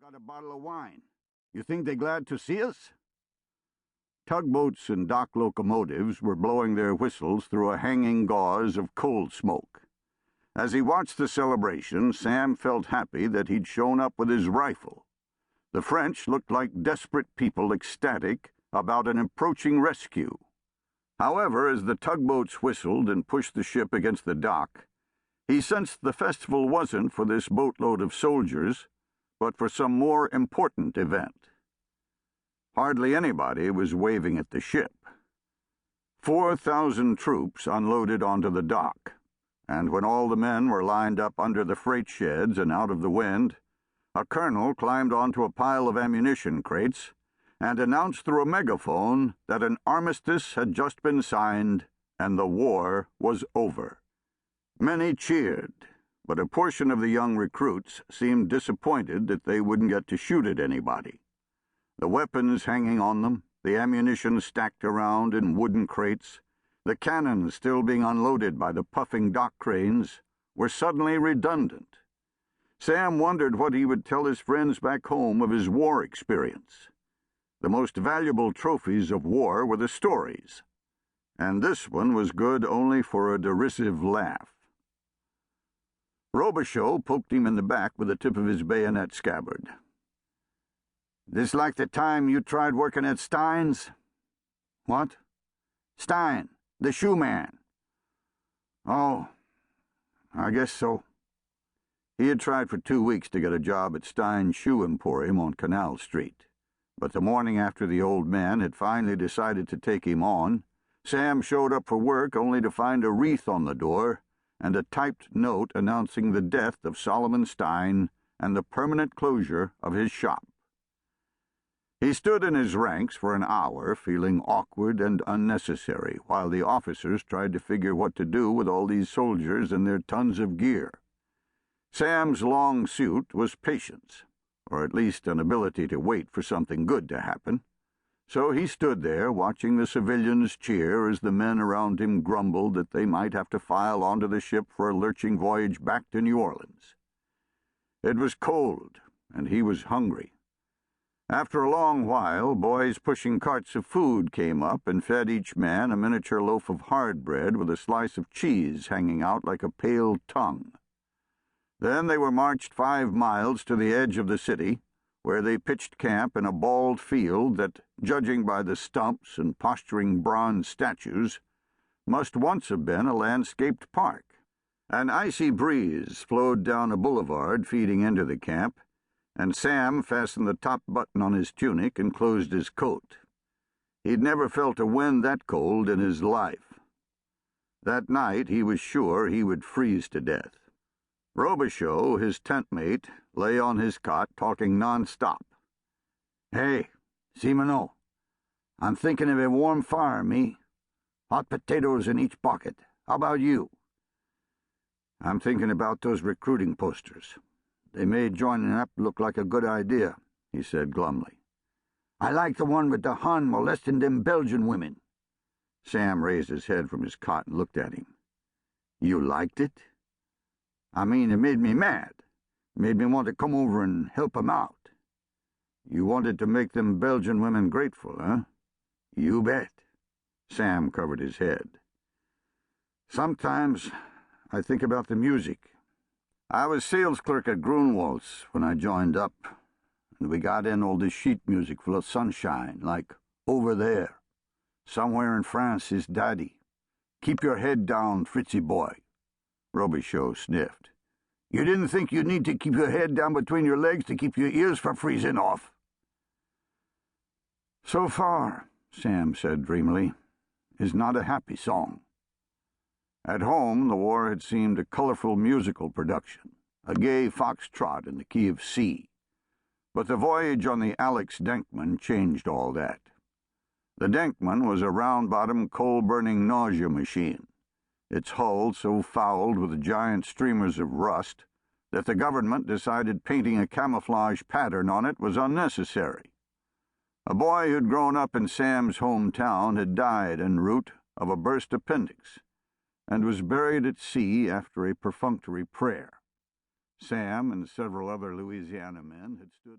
got a bottle of wine. You think they glad to see us?" Tugboats and dock locomotives were blowing their whistles through a hanging gauze of coal smoke. As he watched the celebration, Sam felt happy that he'd shown up with his rifle. The French looked like desperate people ecstatic about an approaching rescue. However, as the tugboats whistled and pushed the ship against the dock, he sensed the festival wasn't for this boatload of soldiers, but for some more important event. Hardly anybody was waving at the ship. 4,000 troops unloaded onto the dock, and when all the men were lined up under the freight sheds and out of the wind, a colonel climbed onto a pile of ammunition crates and announced through a megaphone that an armistice had just been signed and the war was over. Many cheered, but a portion of the young recruits seemed disappointed that they wouldn't get to shoot at anybody. The weapons hanging on them, the ammunition stacked around in wooden crates, the cannons still being unloaded by the puffing dock cranes, were suddenly redundant. Sam wondered what he would tell his friends back home of his war experience. The most valuable trophies of war were the stories, and this one was good only for a derisive laugh. Robichaud poked him in the back with the tip of his bayonet scabbard. "This like the time you tried working at Stein's?" "What?" "Stein, the shoe man." "Oh, I guess so." He had tried for 2 weeks to get a job at Stein's Shoe Emporium on Canal Street, but the morning after the old man had finally decided to take him on, Sam showed up for work only to find a wreath on the door and a typed note announcing the death of Solomon Stein and the permanent closure of his shop. He stood in his ranks for an hour, feeling awkward and unnecessary, while the officers tried to figure what to do with all these soldiers and their tons of gear. Sam's long suit was patience, or at least an ability to wait for something good to happen. So he stood there, watching the civilians cheer as the men around him grumbled that they might have to file onto the ship for a lurching voyage back to New Orleans. It was cold, and he was hungry. After a long while, boys pushing carts of food came up and fed each man a miniature loaf of hard bread with a slice of cheese hanging out like a pale tongue. Then they were marched 5 miles to the edge of the city, where they pitched camp in a bald field that, judging by the stumps and posturing bronze statues, must once have been a landscaped park. An icy breeze flowed down a boulevard feeding into the camp, and Sam fastened the top button on his tunic and closed his coat. He'd never felt a wind that cold in his life. That night he was sure he would freeze to death. Robichaud, his tent mate, lay on his cot talking non-stop. "Hey, Simoneaux, I'm thinking of a warm fire, me. Hot potatoes in each pocket. How about you?" "I'm thinking about those recruiting posters. They made joining up look like a good idea," he said glumly. "I like the one with the Hun molesting them Belgian women." Sam raised his head from his cot and looked at him. "You liked it?" "I mean, it made me mad. It made me want to come over and help 'em out." "You wanted to make them Belgian women grateful, huh?" "You bet." Sam covered his head. "Sometimes I think about the music. I was sales clerk at Grunwald's when I joined up, and we got in all this sheet music full of sunshine, like Over There, Somewhere in France is Daddy, Keep Your Head Down, Fritzy Boy." Robichaud sniffed. "You didn't think you'd need to keep your head down between your legs to keep your ears from freezing off?" "So far," Sam said dreamily, "is not a happy song." At home, the war had seemed a colorful musical production, a gay foxtrot in the key of C. But the voyage on the Alex Denkman changed all that. The Denkman was a round-bottomed, coal-burning nausea machine, its hull so fouled with giant streamers of rust that the government decided painting a camouflage pattern on it was unnecessary. A boy who'd grown up in Sam's hometown had died en route of a burst appendix, and was buried at sea after a perfunctory prayer. Sam and several other Louisiana men had stood